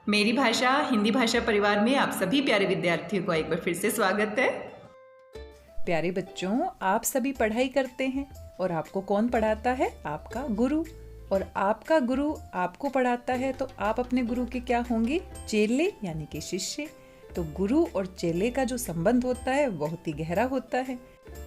मेरी भाषा हिंदी भाषा परिवार में आप सभी प्यारे विद्यार्थियों को एक बार फिर से स्वागत है। प्यारे बच्चों, आप सभी पढ़ाई करते हैं और आपको कौन पढ़ाता है? आपका गुरु। और आपका गुरु आपको पढ़ाता है तो आप अपने गुरु के क्या होंगे? चेले यानी कि शिष्य। तो गुरु और चेले का जो संबंध होता है बहुत ही गहरा होता है।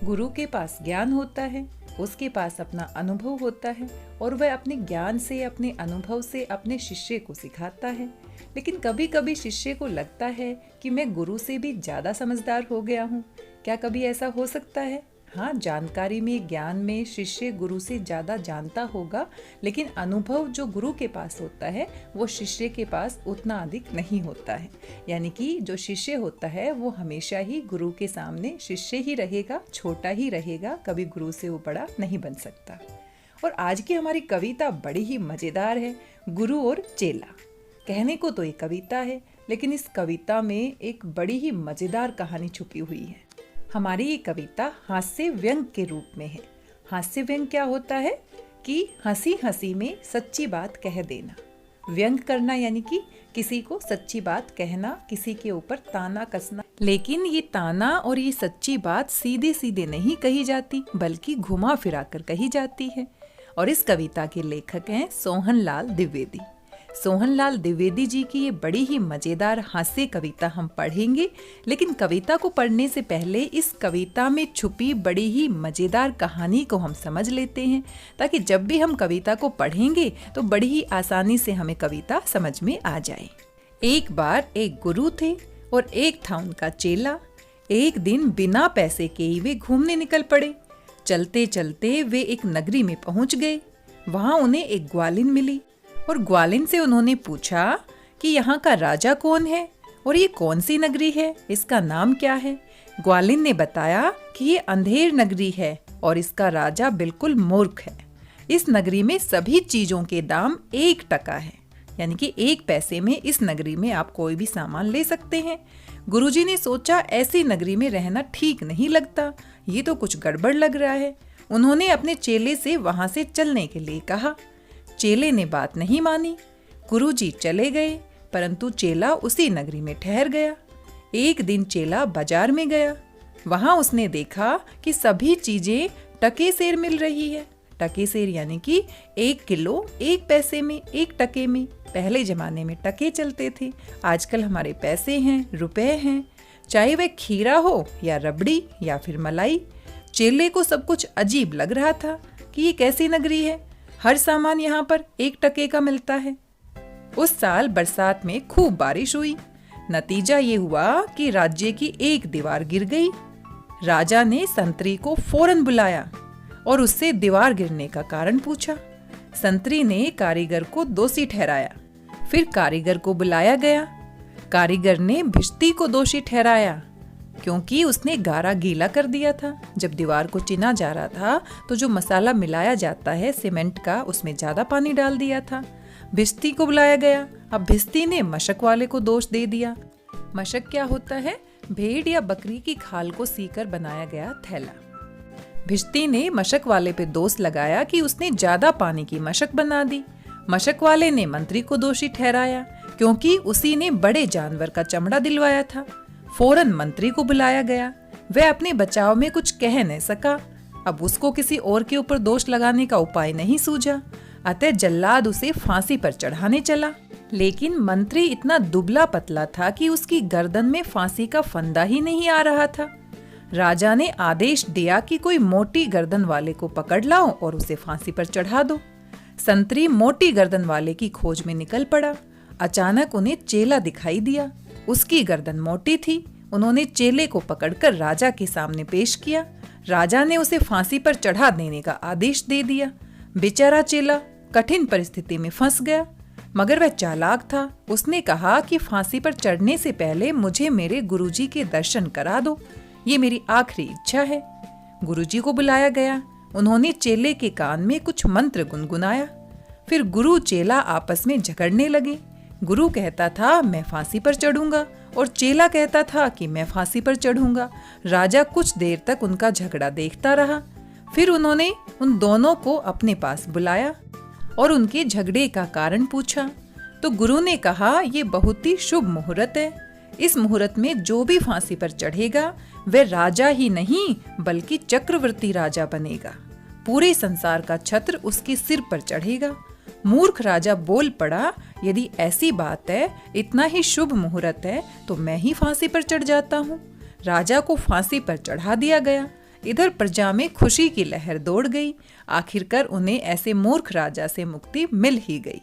गुरु के पास ज्ञान होता है, उसके पास अपना अनुभव होता है और वह अपने ज्ञान से, अपने अनुभव से अपने शिष्य को सिखाता है। लेकिन कभी कभी शिष्य को लगता है कि मैं गुरु से भी ज़्यादा समझदार हो गया हूँ। क्या कभी ऐसा हो सकता है? हाँ, जानकारी में, ज्ञान में शिष्य गुरु से ज़्यादा जानता होगा, लेकिन अनुभव जो गुरु के पास होता है वो शिष्य के पास उतना अधिक नहीं होता है। यानी कि जो शिष्य होता है वो हमेशा ही गुरु के सामने शिष्य ही रहेगा, छोटा ही रहेगा, कभी गुरु से वो बड़ा नहीं बन सकता। और आज की हमारी कविता बड़ी ही मज़ेदार है, गुरु और चेला। कहने को तो ये कविता है, लेकिन इस कविता में एक बड़ी ही मज़ेदार कहानी छुपी हुई है। हमारी ये कविता हास्य व्यंग के रूप में है। हास्य व्यंग क्या होता है कि हंसी हंसी में सच्ची बात कह देना। व्यंग करना यानी कि किसी को सच्ची बात कहना, किसी के ऊपर ताना कसना। लेकिन ये ताना और ये सच्ची बात सीधे सीधे नहीं कही जाती, बल्कि घुमा फिरा कर कही जाती है। और इस कविता के लेखक हैं सोहनलाल द्विवेदी। सोहनलाल द्विवेदी जी की ये बड़ी ही मज़ेदार हास्य कविता हम पढ़ेंगे। लेकिन कविता को पढ़ने से पहले इस कविता में छुपी बड़ी ही मज़ेदार कहानी को हम समझ लेते हैं, ताकि जब भी हम कविता को पढ़ेंगे तो बड़ी ही आसानी से हमें कविता समझ में आ जाए। एक बार एक गुरु थे और एक था उनका चेला। एक दिन बिना पैसे के ही वे घूमने निकल पड़े। चलते चलते वे एक नगरी में पहुंच गए। वहां उन्हें एक ग्वालिन मिली और ग्वालिन से उन्होंने पूछा कि यहाँ का राजा कौन है और ये कौन सी नगरी है, इसका नाम क्या है। ग्वालिन ने बताया कि ये अंधेर नगरी है और इसका राजा बिल्कुल मूर्ख है। इस नगरी में सभी चीजों के दाम 1 टका है, यानी कि 1 पैसे में इस नगरी में आप कोई भी सामान ले सकते हैं। गुरुजी ने सोचा ऐसी नगरी में रहना ठीक नहीं लगता, ये तो कुछ गड़बड़ लग रहा है। उन्होंने अपने चेले से वहां से चलने के लिए कहा। चेले ने बात नहीं मानी। गुरुजी चले गए, परंतु चेला उसी नगरी में ठहर गया। एक दिन चेला बाजार में गया। वहां उसने देखा कि सभी चीजें टके सेर मिल रही है। टके सेर यानी कि 1 किलो 1 पैसे में, 1 टके में। पहले जमाने में टके चलते थे, आजकल हमारे पैसे हैं, रुपए हैं। चाहे वह खीरा हो या रबड़ी या फिर मलाई। चेले को सब कुछ अजीब लग रहा था कि ये कैसी नगरी है, हर सामान यहाँ पर 1 टके का मिलता है। उस साल बरसात में खूब बारिश हुई। नतीजा ये हुआ कि राज्य की एक दीवार गिर गई। राजा ने संतरी को फौरन बुलाया और उससे दीवार गिरने का कारण पूछा। संतरी ने कारीगर को दोषी ठहराया। फिर कारीगर को बुलाया गया। कारीगर ने भिश्ती को दोषी ठहराया, क्योंकि उसने गारा गीला कर दिया था। जब दीवार को चिना जा रहा था तो जो मसाला मिलाया जाता है सीमेंट का, उसमें ज्यादा पानी डाल दिया था। भिश्ती को बुलाया गया। अब भिश्ती ने मशक वाले को दोष दे दिया। मशक क्या होता है? भेड़ या बकरी की खाल को सीकर बनाया गया थैला। भिश्ती ने मशक वाले पे दोष लगाया कि उसने ज्यादा पानी की मशक बना दी। मशक वाले ने मंत्री को दोषी ठहराया, क्योंकि उसी ने बड़े जानवर का चमड़ा दिलवाया था। फौरन मंत्री को बुलाया गया। वह अपने बचाव में कुछ कह नहीं सका। अब उसको किसी और के ऊपर दोष लगाने का उपाय नहीं सूझा, अतः जल्लाद उसे फांसी पर चढ़ाने चला। लेकिन मंत्री इतना दुबला पतला था कि उसकी गर्दन में फांसी का फंदा ही नहीं आ रहा था। राजा ने आदेश दिया कि कोई मोटी गर्दन वाले को पकड़ लाओ और उसे फांसी पर चढ़ा दो। संतरी मोटी गर्दन वाले की खोज में निकल पड़ा। अचानक उन्हें चेला दिखाई दिया। उसकी गर्दन मोटी थी। उन्होंने चेले को पकड़कर राजा के सामने पेश किया। राजा ने उसे फांसी पर चढ़ा देने का आदेश दे दिया। बेचारा चेला कठिन परिस्थिति में फंस गया, मगर वह चालाक था। उसने कहा कि फांसी पर चढ़ने से पहले मुझे मेरे गुरुजी के दर्शन करा दो, ये मेरी आखिरी इच्छा है। गुरुजी को बुलाया गया। उन्होंने चेले के कान में कुछ मंत्र गुनगुनाया। फिर गुरु चेला आपस में झगड़ने लगे। गुरु कहता था मैं फांसी पर चढ़ूंगा और चेला कहता था कि मैं फांसी पर चढ़ूंगा। राजा कुछ देर तक उनका झगड़ा देखता रहा। फिर उन्होंने उन दोनों को अपने पास बुलाया और उनके झगड़े का कारण पूछा। तो गुरु ने कहा, ये बहुत ही शुभ मुहूर्त है। इस मुहूर्त में जो भी फांसी पर चढ़ेगा वह राजा ही नहीं बल्कि चक्रवर्ती राजा बनेगा। पूरे संसार का छत्र उसके सिर पर चढ़ेगा। मूर्ख राजा बोल पड़ा, यदि ऐसी बात है, इतना ही शुभ मुहूर्त है, तो मैं ही फांसी पर चढ़ जाता हूँ। राजा को फांसी पर चढ़ा दिया गया। इधर प्रजा में खुशी की लहर दौड़ गई। आखिरकार उन्हें ऐसे मूर्ख राजा से मुक्ति मिल ही गई।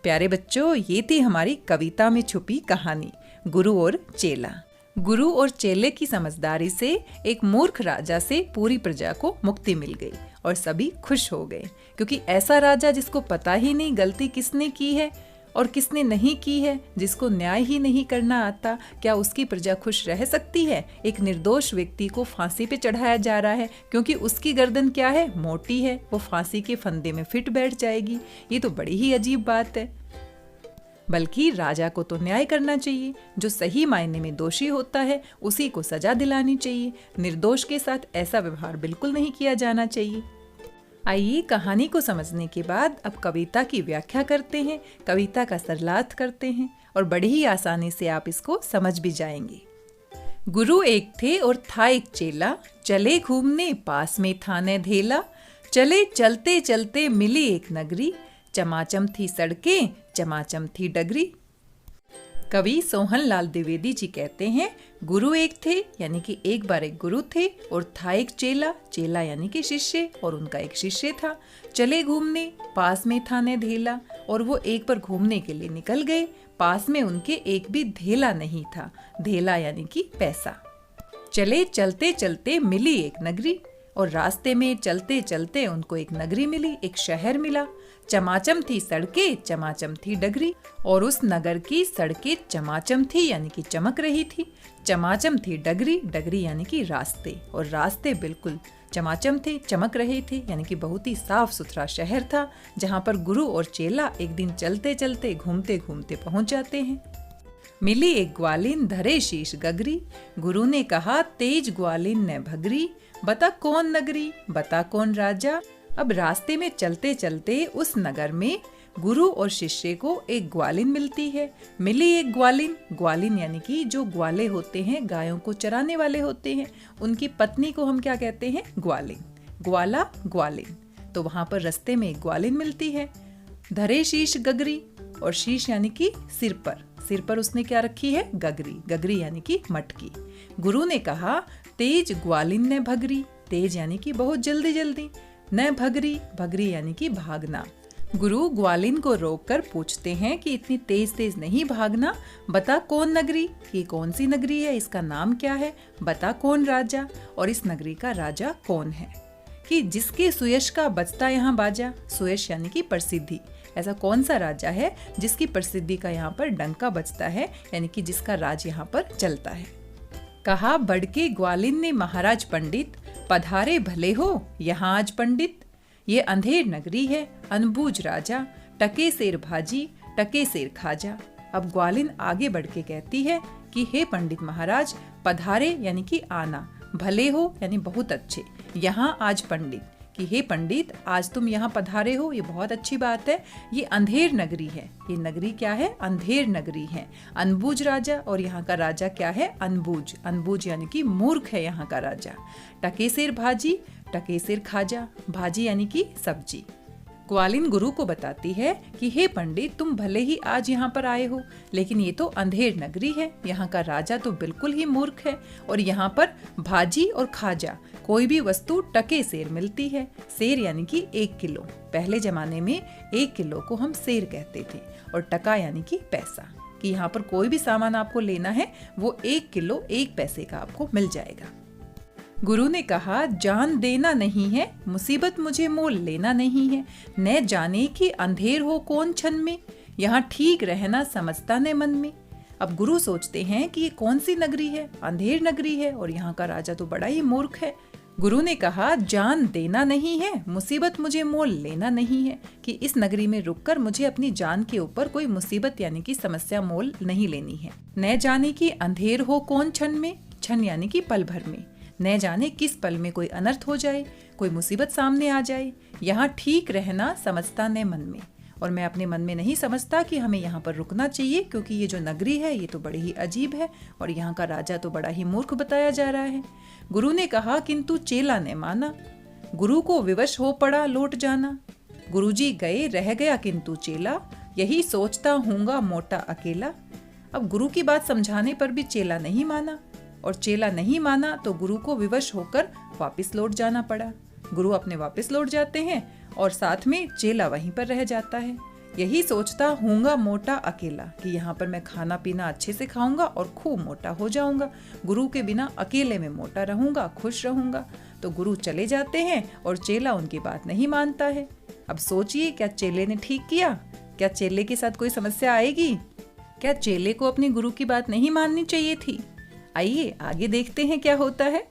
प्यारे बच्चों, ये थी हमारी कविता में छुपी कहानी, गुरु और चेला। गुरु और चेले की समझदारी से एक मूर्ख राजा से पूरी प्रजा को मुक्ति मिल गई और सभी खुश हो गए, क्योंकि ऐसा राजा जिसको पता ही नहीं गलती किसने की है और किसने नहीं की है, जिसको न्याय ही नहीं करना आता, क्या उसकी प्रजा खुश रह सकती है? एक निर्दोष व्यक्ति को फांसी पे चढ़ाया जा रहा है क्योंकि उसकी गर्दन क्या है, मोटी है, वो फांसी के फंदे में फिट बैठ जाएगी। ये तो बड़ी ही अजीब बात है। बल्कि राजा को तो न्याय करना चाहिए। जो सही मायने में दोषी होता है उसी को सजा दिलानी चाहिए। निर्दोष के साथ ऐसा व्यवहार बिल्कुल नहीं किया जाना चाहिए। आइए कहानी को समझने के बाद अब कविता की व्याख्या करते हैं, कविता का सरलार्थ करते हैं और बड़ी ही आसानी से आप इसको समझ भी जाएंगे। गुरु एक थे और था एक चेला, चले घूमने पास में था धेला। चले चलते चलते मिली एक नगरी, चमाचम थी सड़कें चमाचम थी डगरी। कवि सोहन लाल द्विवेदी जी कहते हैं, गुरु एक थे यानी कि एक बार एक गुरु थे और था एक चेला, चेला यानी कि शिष्य और उनका एक शिष्य था। चले घूमने पास में था धेला, और वो एक बार घूमने के लिए निकल गए। पास में उनके एक भी धेला नहीं था, धेला यानी कि पैसा। चले चलते चलते मिली एक नगरी, और रास्ते में चलते चलते उनको एक नगरी मिली, एक शहर मिला। चमाचम थी सड़कें चमाचम थी डगरी, और उस नगर की सड़कें चमाचम थी यानी कि चमक रही थी। चमाचम थी डगरी, डगरी यानी कि रास्ते, और रास्ते बिल्कुल चमाचम थे, चमक रहे थे, यानी कि बहुत ही साफ सुथरा शहर था जहाँ पर गुरु और चेला एक दिन चलते चलते घूमते घूमते पहुँच जाते हैं। मिली एक ग्वालिन धरे शीश गगरी, गुरु ने कहा तेज ग्वालिन ने भगरी। बता कौन नगरी, बता कौन राजा। अब रास्ते में चलते चलते उस नगर में गुरु और शिष्य को एक ग्वालिन मिलती है। मिली एक ग्वालिन, ग्वालिन यानी कि जो ग्वाले होते हैं, गायों को चराने वाले होते हैं, उनकी पत्नी को हम क्या कहते हैं, ग्वालिन, ग्वाला ग्वालिन। तो वहां पर रास्ते में एक ग्वालिन मिलती है। धरे शीश गगरी, और शीश यानी कि सिर पर, सिर पर उसने क्या रखी है, गगरी, गगरी यानी कि मटकी। गुरु ने कहा तेज ग्वालिन ने भगरी, तेज यानी कि बहुत जल्दी जल्दी, न भगरी, भगरी यानी कि भागना। गुरु ग्वालिन को रोककर पूछते हैं कि इतनी तेज तेज नहीं भागना, बता कौन नगरी, ये कौन सी नगरी है, इसका नाम क्या है, बता कौन राजा, और इस नगरी का राजा कौन है, कि जिसके सुयश का बजता यहाँ बाजा। सुयश यानी कि प्रसिद्धि, ऐसा कौन सा राजा है जिसकी प्रसिद्धि का यहाँ पर डंका बजता है, यानी कि जिसका राज यहाँ पर चलता है। कहा बढ़ के ग्वालिन ने महाराज पंडित, पधारे भले हो यहाँ आज पंडित। ये अंधेर नगरी है, अनबूझ राजा, टके शेर भाजी, टके शेर खाजा। अब ग्वालिन आगे बढ़ के कहती है कि हे पंडित महाराज, पधारे यानी कि आना, भले हो यानी बहुत अच्छे, यहाँ आज पंडित, कि हे पंडित आज तुम यहाँ पधारे हो, ये बहुत अच्छी बात है। ये अंधेर नगरी है, ये नगरी क्या है, अंधेर नगरी है। अनबूझ राजा, और यहाँ का राजा क्या है, अनबूझ, अनबूझ यानी कि मूर्ख है यहाँ का राजा। टकेसेर भाजी, टकेसेर खाजा, भाजी यानी कि सब्जी। ग्वालिन गुरु को बताती है कि हे पंडित तुम भले ही आज यहाँ पर आए हो, लेकिन ये तो अंधेर नगरी है, यहाँ का राजा तो बिल्कुल ही मूर्ख है, और यहाँ पर भाजी और खाजा कोई भी वस्तु टके सेर मिलती है। सेर यानी कि 1 किलो, पहले जमाने में 1 किलो को हम सेर कहते थे, और टका यानी कि पैसा, कि यहाँ पर कोई भी सामान आपको लेना है वो 1 किलो 1 पैसे का आपको मिल जाएगा। गुरु ने कहा जान देना नहीं है, मुसीबत मुझे मोल लेना नहीं है, न जाने कि अंधेर हो कौन क्षण में, यहाँ ठीक रहना समझता ने मन में। अब गुरु सोचते हैं कि ये कौन सी नगरी है, अंधेर नगरी है, और यहाँ का राजा तो बड़ा ही मूर्ख है। गुरु ने कहा जान देना नहीं है, मुसीबत मुझे मोल लेना नहीं है, कि इस नगरी में रुककर मुझे अपनी जान के ऊपर कोई मुसीबत यानी कि समस्या मोल नहीं लेनी है। न जाने कि अंधेर हो कौन क्षण में, क्षण यानी कि पल भर में, न जाने किस पल में कोई अनर्थ हो जाए, कोई मुसीबत सामने आ जाए। यहाँ ठीक रहना समझता ने मन में, और मैं अपने मन में नहीं समझता कि हमें यहाँ पर रुकना चाहिए, क्योंकि ये जो नगरी है ये तो बड़ी ही अजीब है और यहाँ का राजा तो बड़ा ही मूर्ख बताया जा रहा है। गुरु ने कहा, किंतु चेला ने माना, गुरु को विवश हो पड़ा लौट जाना। गुरुजी गए रह गया किंतु चेला, यही सोचता हूँगा मोटा अकेला। अब गुरु की बात समझाने पर भी चेला नहीं माना, और चेला नहीं माना तो गुरु को विवश होकर वापस लौट जाना पड़ा। गुरु अपने वापस लौट जाते हैं और साथ में चेला वहीं पर रह जाता है। यही सोचता हूँगा मोटा अकेला, कि यहाँ पर मैं खाना पीना अच्छे से खाऊंगा और खूब मोटा हो जाऊंगा, गुरु के बिना अकेले में मोटा रहूंगा, खुश रहूंगा। तो गुरु चले जाते हैं और चेला उनकी बात नहीं मानता है। अब सोचिए, क्या चेले ने ठीक किया? क्या चेले के साथ कोई समस्या आएगी? क्या चेले को अपनी गुरु की बात नहीं माननी चाहिए थी? आइए आगे देखते हैं क्या होता है।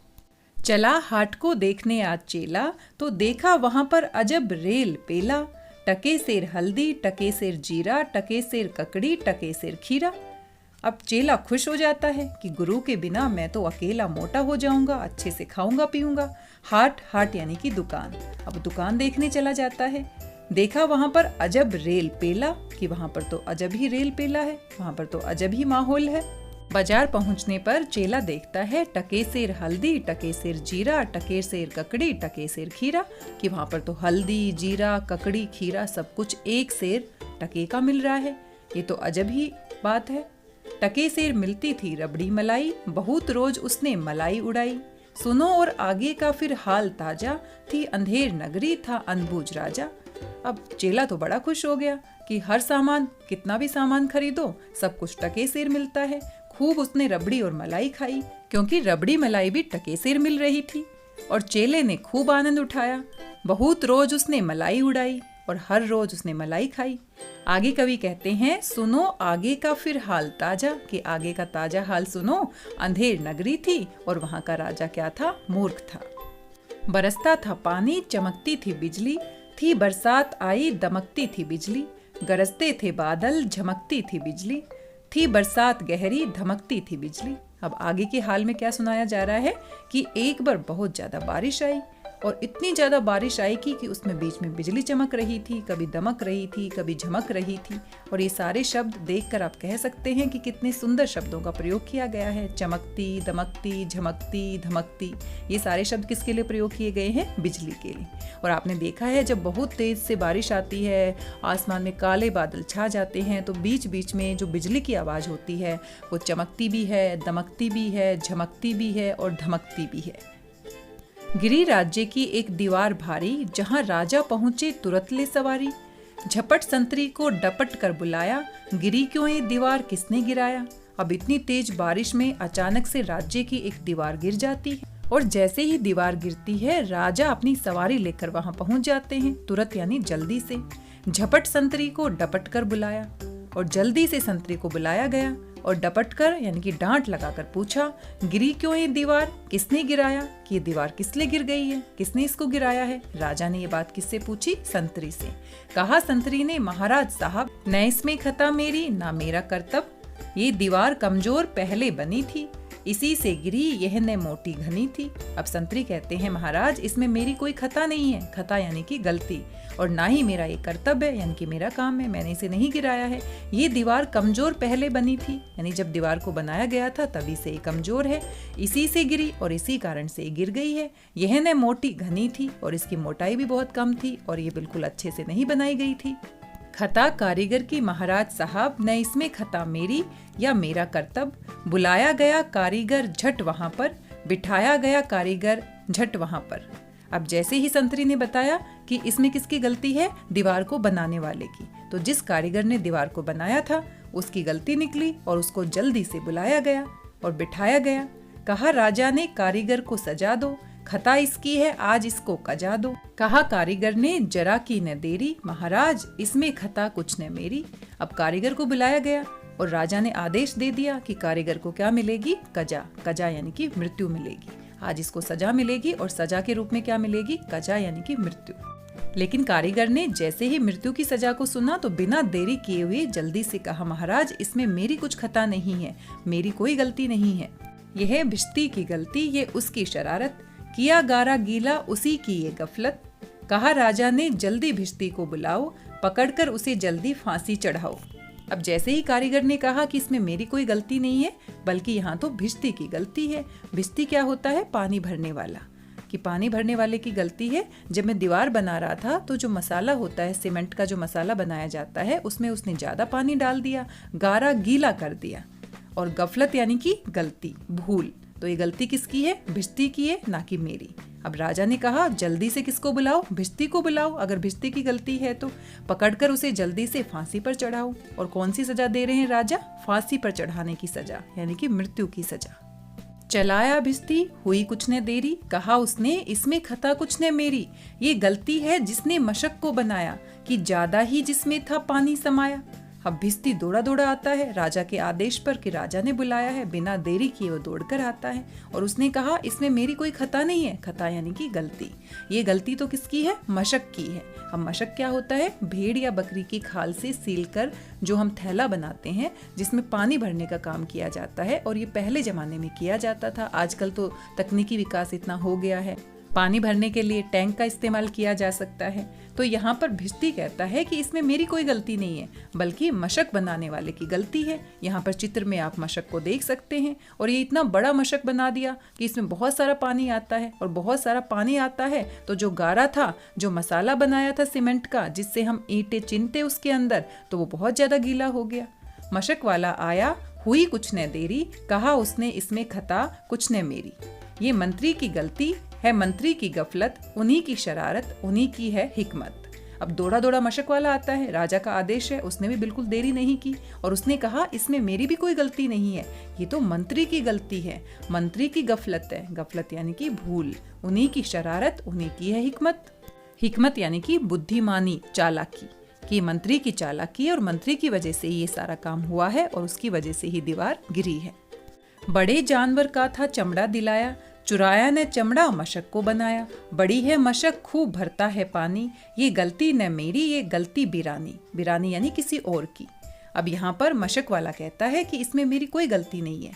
चला हाट को देखने आज चेला, तो देखा वहां पर अजब रेल पेला। टके सेर हल्दी, टके सेर जीरा, टके सेर ककड़ी, टके सेर खीरा। अब चेला खुश हो जाता है कि गुरु के बिना मैं तो अकेला मोटा हो जाऊंगा, अच्छे से खाऊंगा पीऊंगा। हाट, हाट यानी कि दुकान। अब दुकान देखने चला जाता है। देखा वहां पर अजब रेल पेला, कि वहां पर तो अजब ही रेल पेला है, वहां पर तो अजब ही माहौल है। बाजार पहुंचने पर चेला देखता है टके सेर हल्दी, टके सेर जीरा, टके सेर ककड़ी, टके सेर खीरा, कि वहां पर तो हल्दी, जीरा, ककड़ी, खीरा सब कुछ एक सेर टके का मिल रहा है। ये तो अजब ही बात है। टके सेर मिलती थी रबड़ी मलाई, बहुत रोज उसने मलाई उड़ाई। सुनो और आगे का फिर हाल ताजा, थी अंधेर नगरी था अनबूझ राजा। अब चेला तो बड़ा खुश हो गया कि हर सामान, कितना भी सामान खरीदो, सब कुछ टके सेर मिलता है। खूब उसने रबड़ी और मलाई खाई, क्योंकि रबड़ी मलाई भी टके सेर मिल रही थी। और चेले ने खूब आनंद उठाया। बहुत रोज उसने मलाई उड़ाई और हर रोज उसने मलाई खाई। आगे कवि कहते हैं, सुनो आगे का फिर हाल ताजा, कि आगे का ताजा हाल सुनो। अंधेर नगरी थी और वहां का राजा क्या था? मूर्ख था। बरसता था पानी, चमकती थी बिजली, थी बरसात आई, दमकती थी बिजली। गरजते थे बादल, झमकती थी बिजली, थी बरसात गहरी, धमकती थी बिजली। अब आगे के हाल में क्या सुनाया जा रहा है कि एक बार बहुत ज्यादा बारिश आई, और इतनी ज्यादा बारिश आई कि उसमें बीच में बिजली चमक रही थी, कभी दमक रही थी, कभी झमक रही थी। और ये सारे शब्द देखकर आप कह सकते हैं कि कितने सुंदर शब्दों का प्रयोग किया गया है। चमकती, दमकती, झमकती, धमकती, ये सारे शब्द किसके लिए प्रयोग किए गए हैं? बिजली के लिए। और आपने देखा है, जब बहुत तेज से बारिश आती है, आसमान में काले बादल छा जाते हैं, तो बीच बीच में जो बिजली की आवाज होती है वो चमकती भी है, दमकती भी है, झमकती भी है और धमकती भी है। गिरी राज्य की एक दीवार भारी, जहां राजा पहुंचे तुरंत ले सवारी। झपट संतरी को डपट कर बुलाया, गिरी क्यों ये दीवार किसने गिराया। अब इतनी तेज बारिश में अचानक से राज्य की एक दीवार गिर जाती है, और जैसे ही दीवार गिरती है, राजा अपनी सवारी लेकर वहां पहुंच जाते हैं, तुरंत यानी जल्दी से। झपट संतरी को डपट कर बुलाया, और जल्दी से संतरी को बुलाया गया और डपट कर यानी कि डांट लगाकर पूछा, गिरी क्यों ये दीवार, किसने गिराया, कि ये दीवार किस लिए गिर गई है, किसने इसको गिराया है। राजा ने ये बात किससे पूछी? संतरी से। कहा संतरी ने, महाराज साहब, न इसमें खता मेरी, ना मेरा कर्तव्य। ये दीवार कमजोर पहले बनी थी, इसी से गिरी यह न मोटी घनी थी। अब संतरी कहते हैं, महाराज इसमें मेरी कोई खता नहीं है, खता यानी कि गलती, और ना ही मेरा ये कर्तव्य है यानी कि मेरा काम है, मैंने इसे नहीं गिराया है। ये दीवार कमजोर पहले बनी थी, यानी जब दीवार को बनाया गया था तभी से ये कमजोर है, इसी से गिरी और इसी कारण से ये गिर गई है। यह न मोटी घनी थी, और इसकी मोटाई भी बहुत कम थी, और ये बिल्कुल अच्छे से नहीं बनाई गई थी। खता कारीगर की, महाराज साहब, न इसमें खता मेरी या मेरा कर्तव्य। बुलाया गया कारीगर झट वहां पर, बिठाया गया कारीगर झट वहां पर। अब जैसे ही संतरी ने बताया कि इसमें किसकी गलती है, दीवार को बनाने वाले की, तो जिस कारीगर ने दीवार को बनाया था उसकी गलती निकली और उसको जल्दी से बुलाया गया और बिठाया गया। कहा राजा ने, कारीगर को सजा दो, खता इसकी है, आज इसको कजा दो। कहा कारीगर ने, जरा की न देरी, महाराज इसमें खता कुछ न मेरी। अब कारीगर को बुलाया गया और राजा ने आदेश दे दिया कि कारीगर को क्या मिलेगी? कजा। कजा यानी कि मृत्यु मिलेगी। आज इसको सजा मिलेगी, और सजा के रूप में क्या मिलेगी? कजा यानी कि मृत्यु। लेकिन कारीगर ने जैसे ही मृत्यु की सजा को सुना तो बिना देरी किए हुए जल्दी से कहा, महाराज इसमें मेरी कुछ खता नहीं है, मेरी कोई गलती नहीं है। यह भिश्ती की गलती, ये उसकी शरारत, किया गारा गीला उसी की ये गफलत। कहा राजा ने, जल्दी भिश्ती को बुलाओ, पकड़कर उसे जल्दी फांसी चढ़ाओ। अब जैसे ही कारीगर ने कहा कि इसमें मेरी कोई गलती नहीं है, बल्कि यहाँ तो भिश्ती की गलती है। भिश्ती क्या होता है? पानी भरने वाला। कि पानी भरने वाले की गलती है। जब मैं दीवार बना रहा था तो जो मसाला होता है, सीमेंट का जो मसाला बनाया जाता है, उसमें उसने ज़्यादा पानी डाल दिया, गारा गीला कर दिया। और गफलत यानी कि गलती, भूल। तो ये गलती किसकी है? भिश्ती की है, ना कि मेरी। अब राजा ने कहा जल्दी से किसको बुलाओ? भिश्ती को बुलाओ। अगर भिश्ती की गलती है तो पकड़कर उसे जल्दी से फांसी पर चढ़ाओ। और कौन सी सजा दे रहे हैं राजा? फांसी पर चढ़ाने की सजा, यानी कि मृत्यु की सजा। चलाया भिश्ती, हुई कुछ ने देरी, कहा उसने इसमें खता कुछ ने मेरी। ये गलती है जिसने मशक को बनाया, कि ज्यादा ही जिसमें था पानी समाया। अब भिश्ती दौड़ा दौड़ा आता है राजा के आदेश पर, कि राजा ने बुलाया है। बिना देरी किए वो दौड़कर आता है और उसने कहा इसमें मेरी कोई खता नहीं है। खता यानी कि गलती। ये गलती तो किसकी है? मशक की है। अब मशक क्या होता है? भेड़ या बकरी की खाल से सील कर जो हम थैला बनाते हैं, जिसमें पानी भरने का काम किया जाता है। और ये पहले जमाने में किया जाता था। आजकल तो तकनीकी विकास इतना हो गया है, पानी भरने के लिए टैंक का इस्तेमाल किया जा सकता है। तो यहाँ पर भिश्ती कहता है कि इसमें मेरी कोई गलती नहीं है, बल्कि मशक बनाने वाले की गलती है। यहाँ पर चित्र में आप मशक को देख सकते हैं। और ये इतना बड़ा मशक बना दिया कि इसमें बहुत सारा पानी आता है। और बहुत सारा पानी आता है तो जो गारा था, जो मसाला बनाया था सीमेंट का, जिससे हम ईंटें चिनते उसके अंदर, तो वो बहुत ज्यादा गीला हो गया। मशक वाला आया, हुई कुछ ने देरी, कहा उसने इसमें खता कुछ ने मेरी। ये मंत्री की गलती है, मंत्री की गफलत, उन्हीं की शरारत, उन्हीं की है हिकमत। अब दौड़ा दौड़ा मशक वाला आता है, राजा का आदेश है, उसने भी बिल्कुल देरी नहीं की। और उसने कहा इसमें मेरी भी कोई गलती नहीं है, ये तो मंत्री की गलती है, मंत्री की गफलत है। गफलत यानी कि भूल, उन्हीं की शरारत, उन्हीं की है हिकमत। हिकमत यानी कि बुद्धिमानी, चालाकी। कि मंत्री की चालाकी और मंत्री की वजह से ये सारा काम हुआ है और उसकी वजह से ही दीवार गिरी है। बड़े जानवर का था चमड़ा दिलाया, चुराया ने चमड़ा मशक को बनाया। बड़ी है मशक, खूब भरता है पानी, ये गलती न मेरी, ये गलती बिरानी। बिरानी यानी किसी और की। अब यहाँ पर मशक वाला कहता है कि इसमें मेरी कोई गलती नहीं है।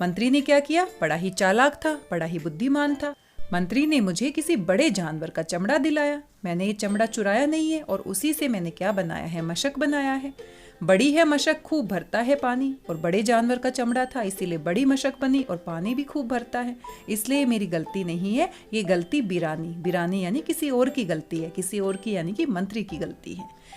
मंत्री ने क्या किया? बड़ा ही चालाक था, बड़ा ही बुद्धिमान था। मंत्री ने मुझे किसी बड़े जानवर का चमड़ा दिलाया, मैंने ये चमड़ा चुराया नहीं है, और उसी से मैंने क्या बनाया है? मशक बनाया है। बड़ी है मशक, खूब भरता है पानी, और बड़े जानवर का चमड़ा था इसीलिए बड़ी मशक बनी, और पानी भी खूब भरता है, इसलिए मेरी गलती नहीं है, ये गलती बिरानी। बिरानी यानी किसी और की गलती है, किसी और की यानी कि मंत्री की गलती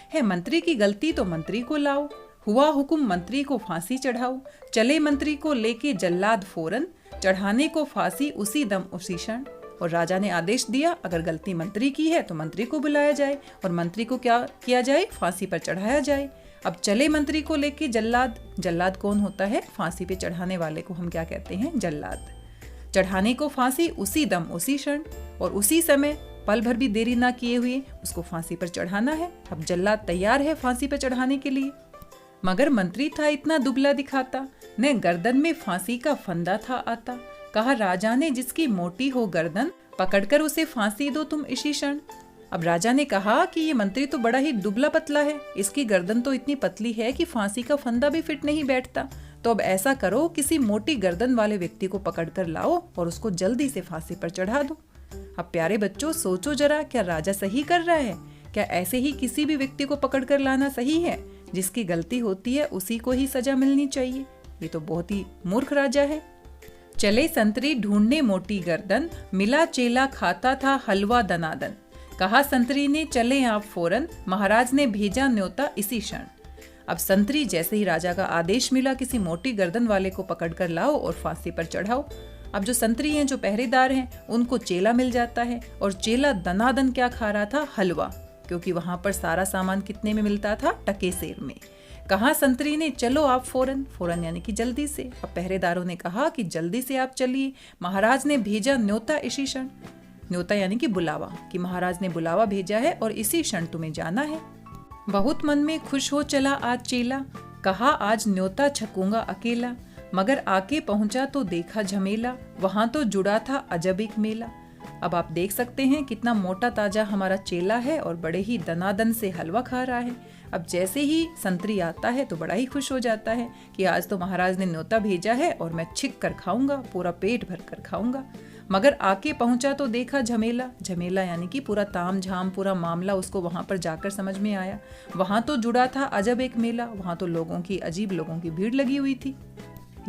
है। मंत्री की गलती तो मंत्री को लाओ, हुआ हुक्म मंत्री को फांसी चढ़ाओ। चले मंत्री को लेके जल्लाद फौरन, चढ़ाने को फांसी उसी दम उसी क्षण। और राजा ने आदेश दिया अगर गलती मंत्री की है तो मंत्री को बुलाया जाए, और मंत्री को क्या किया जाए? फांसी पर चढ़ाया जाए। अब चले मंत्री को लेके जल्लाद। जल्लाद कौन होता है? फांसी पे चढ़ाने वाले को हम क्या कहते हैं? जल्लाद। चढ़ाने को फांसी उसी दम उसी क्षण, और उसी समय, पल भर भी देरी ना किए हुए उसको फांसी पर चढ़ाना है। अब जल्लाद तैयार है फांसी पर चढ़ाने के लिए। मगर मंत्री था इतना दुबला दिखाता, न गर्दन में फांसी का फंदा था आता। कहा राजा ने जिसकी मोटी हो गर्दन, पकड़कर उसे फांसी दो तुम इसी क्षण। अब राजा ने कहा कि ये मंत्री तो बड़ा ही दुबला पतला है, इसकी गर्दन तो इतनी पतली है कि फांसी का फंदा भी फिट नहीं बैठता। तो अब ऐसा करो, किसी मोटी गर्दन वाले व्यक्ति को पकड़कर लाओ और उसको जल्दी से फांसी पर चढ़ा दो। अब प्यारे बच्चों, सोचो जरा, क्या राजा सही कर रहा है? क्या ऐसे ही किसी भी व्यक्ति को पकड़कर लाना सही है? जिसकी गलती होती है उसी को ही सजा मिलनी चाहिए। ये तो बहुत ही मूर्ख राजा है। चले संतरी ढूंढने मोटी गर्दन, मिला चेला खाता था हलवा दनादन। कहा संतरी ने चले आप फौरन, महाराज ने भेजा न्योता इसी क्षण। अब संतरी जैसे ही राजा का आदेश मिला किसी मोटी गर्दन वाले को पकड़कर लाओ और फांसी पर चढ़ाओ। अब जो संतरी हैं, जो पहरेदार हैं, उनको चेला मिल जाता है, और चेला दनादन क्या खा रहा था? हलवा, क्योंकि वहां पर सारा सामान कितने में मिलता था? टके सेर में। कहा संतरी ने चलो आप फौरन, फौरन यानी कि जल्दी से। अब पहरेदारों ने कहा कि जल्दी से आप चलिए, महाराज ने भेजा न्योता इसी क्षण। न्योता यानी कि बुलावा, कि महाराज ने बुलावा भेजा है और इसी क्षण तुम्हें जाना है। बहुत मन में खुश हो चला आज चेला, कहा आज न्योता छकूंगा अकेला। मगर आके पहुंचा तो देखा झमेला, वहां तो जुड़ा था अजब एक मेला। अब आप देख सकते हैं कितना मोटा ताजा हमारा चेला है और बड़े ही दनादन से हलवा खा रहा है। अब जैसे ही संतरी आता है तो बड़ा ही खुश हो जाता है कि आज तो महाराज ने न्योता भेजा है और मैं छिक कर खाऊंगा, पूरा पेट भर कर खाऊंगा। मगर आके पहुंचा तो देखा झमेला। झमेला यानी कि पूरा ताम झाम, पूरा मामला उसको वहां पर जाकर समझ में आया। वहां तो जुड़ा था अजब एक मेला, वहां तो लोगों की, अजीब लोगों की भीड़ लगी हुई थी।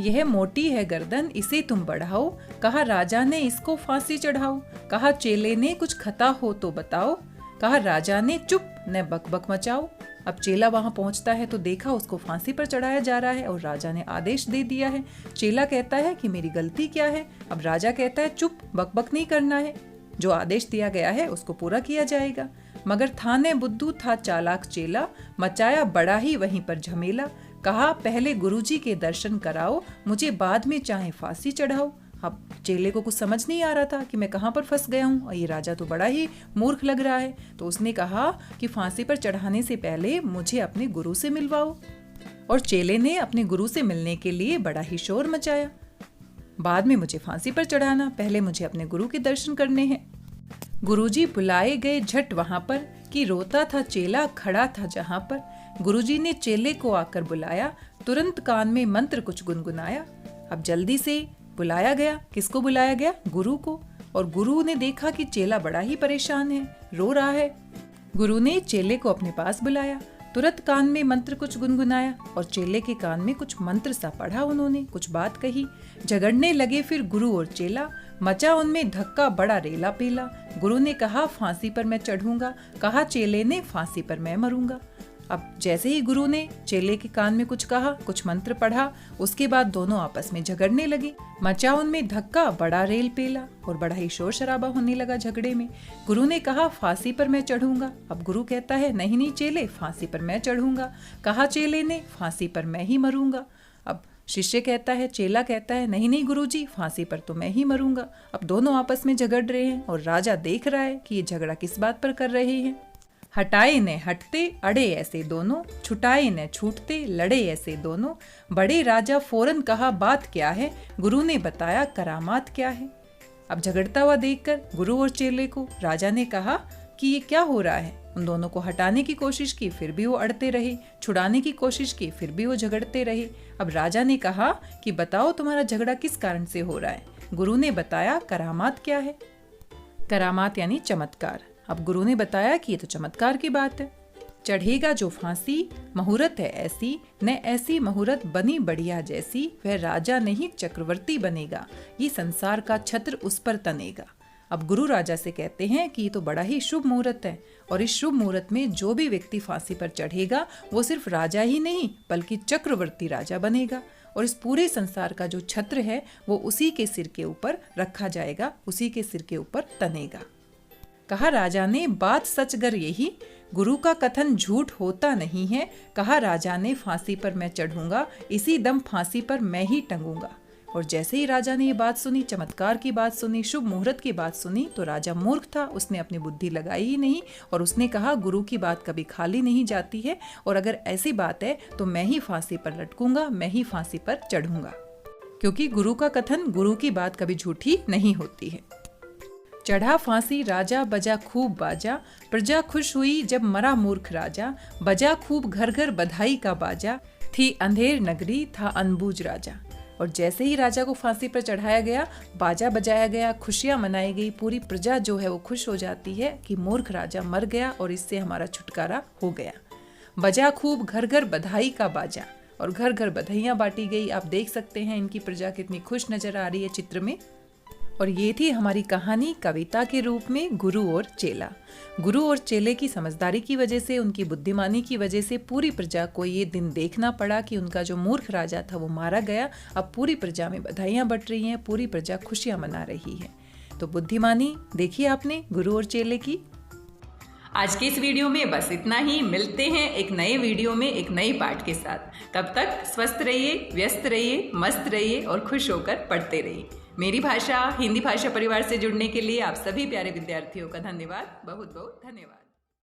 यह मोटी है गर्दन, इसे तुम बढ़ाओ, कहा राजा ने इसको फांसी चढ़ाओ। कहा चेले ने कुछ खता हो तो बताओ, कहा राजा ने चुप न बक बक मचाओ। अब चेला वहां पहुंचता है तो देखा उसको फांसी पर चढ़ाया जा रहा है और राजा ने आदेश दे दिया है। चेला कहता है कि मेरी गलती क्या है। अब राजा कहता है चुप, बक बक नहीं करना है, जो आदेश दिया गया है उसको पूरा किया जाएगा। मगर था ने बुद्धू, था चालाक चेला, मचाया बड़ा ही वहीं पर झमेला। कहा पहले गुरुजी के दर्शन कराओ, मुझे बाद में चाहे फांसी चढ़ाओ। अब चेले को कुछ समझ नहीं आ रहा था कि मैं कहाँ पर फंस गया हूँ और ये राजा तो बड़ा ही मूर्ख लग रहा है। तो उसने कहा कि फांसी पर चढ़ाने से पहले मुझे अपने गुरु से मिलवाओ। और चेले ने अपने गुरु से मिलने के लिए बड़ा ही शोर मचाया। बाद में मुझे फांसी पर चढ़ाना, पहले मुझे अपने गुरु के दर्शन करने हैं। गुरुजी बुलाए गए झट वहां पर, कि रोता था चेला खड़ा था जहां पर। गुरुजी ने चेले को आकर बुलाया, तुरंत कान में मंत्र कुछ गुनगुनाया। अब जल्दी से बुलाया गया। किसको बुलाया गया? गुरु को। और गुरु ने देखा कि चेला बड़ा ही परेशान है, रो रहा है। गुरु ने चेले को अपने पास बुलाया, तुरंत कान में मंत्र कुछ गुनगुनाया और चेले के कान में कुछ मंत्र सा पढ़ा। उन्होंने कुछ बात कही। झगड़ने लगे फिर गुरु और चेला, मचा उनमें धक्का बड़ा रेला पेला। गुरु ने कहा फांसी पर मैं चढ़ूंगा, कहा चेले ने फांसी पर मैं मरूंगा। अब जैसे ही गुरु ने चेले के कान में कुछ कहा, कुछ मंत्र पढ़ा, उसके बाद दोनों आपस में झगड़ने लगे। मचा उनमें धक्का बड़ा रेल पेला और बड़ा ही शोर शराबा होने लगा झगड़े में। गुरु ने कहा फांसी पर मैं चढ़ूंगा। अब गुरु कहता है नहीं नहीं चेले, फांसी पर मैं चढ़ूंगा। कहा चेले ने फांसी पर मैं ही मरूंगा। अब शिष्य कहता है, चेला कहता है नहीं नहीं गुरुजी, फांसी पर तो मैं ही मरूंगा। अब दोनों आपस में झगड़ रहे हैं और राजा देख रहा है कि ये झगड़ा किस बात पर कर रहे हैं। हटाए न हटते अड़े ऐसे दोनों, छुटाए न छूटते लड़े ऐसे दोनों। बड़े राजा फौरन कहा बात क्या है, गुरु ने बताया करामात क्या है। अब झगड़ता हुआ देखकर गुरु और चेले को राजा ने कहा कि ये क्या हो रहा है। उन दोनों को हटाने की कोशिश की, फिर भी वो अड़ते रहे। छुड़ाने की कोशिश की, फिर भी वो झगड़ते रहे। अब राजा ने कहा कि बताओ तुम्हारा झगड़ा किस कारण से हो रहा है। गुरु ने बताया करामात क्या है। करामात यानी चमत्कार। अब गुरु ने बताया कि ये तो चमत्कार की बात है। चढ़ेगा जो फांसी, मुहूर्त है ऐसी, न ऐसी मुहूर्त बनी बढ़िया जैसी। वह राजा नहीं चक्रवर्ती बनेगा, ये संसार का छत्र उस पर तनेगा। अब गुरु राजा से कहते हैं कि ये तो बड़ा ही शुभ मुहूर्त है और इस शुभ मुहूर्त में जो भी व्यक्ति फांसी पर चढ़ेगा वो सिर्फ राजा ही नहीं बल्कि चक्रवर्ती राजा बनेगा। और इस पूरे संसार का जो छत्र है वो उसी के सिर के ऊपर रखा जाएगा, उसी के सिर के ऊपर तनेगा। कहा राजा ने बात सच गर यही, गुरु का कथन झूठ होता नहीं है। कहा राजा ने फांसी पर मैं चढ़ूंगा, इसी दम फांसी पर मैं ही टंगूंगा। और जैसे ही राजा ने ये बात सुनी, चमत्कार की बात सुनी, शुभ मुहूर्त की बात सुनी, तो राजा मूर्ख था, उसने अपनी बुद्धि लगाई ही नहीं और उसने कहा गुरु की बात कभी खाली नहीं जाती है और अगर ऐसी बात है तो मैं ही फांसी पर लटकूंगा, मैं ही फांसी पर चढ़ूंगा, क्योंकि गुरु का कथन, गुरु की बात कभी झूठी नहीं होती है। चढ़ा फांसी राजा, बजा खूब बाजा, प्रजा खुश हुई जब मरा मूर्ख राजा। बजा खूब घर घर बधाई का बाजा, थी अंधेर नगरी था अनबूझ राजा। और जैसे ही राजा को फांसी पर चढ़ाया गया, बाजा बजाया गया, खुशियां मनाई गई, पूरी प्रजा जो है वो खुश हो जाती है कि मूर्ख राजा मर गया और इससे हमारा छुटकारा हो गया। बजा खूब घर घर बधाई का बाजा, और घर घर बधाइयां बांटी गई। आप देख सकते हैं इनकी प्रजा कितनी खुश नजर आ रही है चित्र में। और ये थी हमारी कहानी कविता के रूप में गुरु और चेला। गुरु और चेले की समझदारी की वजह से, उनकी बुद्धिमानी की वजह से पूरी प्रजा को ये दिन देखना पड़ा कि उनका जो मूर्ख राजा था वो मारा गया। अब पूरी प्रजा में बधाइयां बट रही हैं, पूरी प्रजा खुशियां मना रही है। तो बुद्धिमानी देखी आपने गुरु और चेले की। आज के इस वीडियो में बस इतना ही। मिलते हैं एक नए वीडियो में एक नए पाठ के साथ। तब तक स्वस्थ रहिए, व्यस्त रहिए, मस्त रहिए और खुश होकर पढ़ते रहिए। मेरी भाषा हिंदी भाषा परिवार से जुड़ने के लिए आप सभी प्यारे विद्यार्थियों का धन्यवाद, बहुत बहुत धन्यवाद।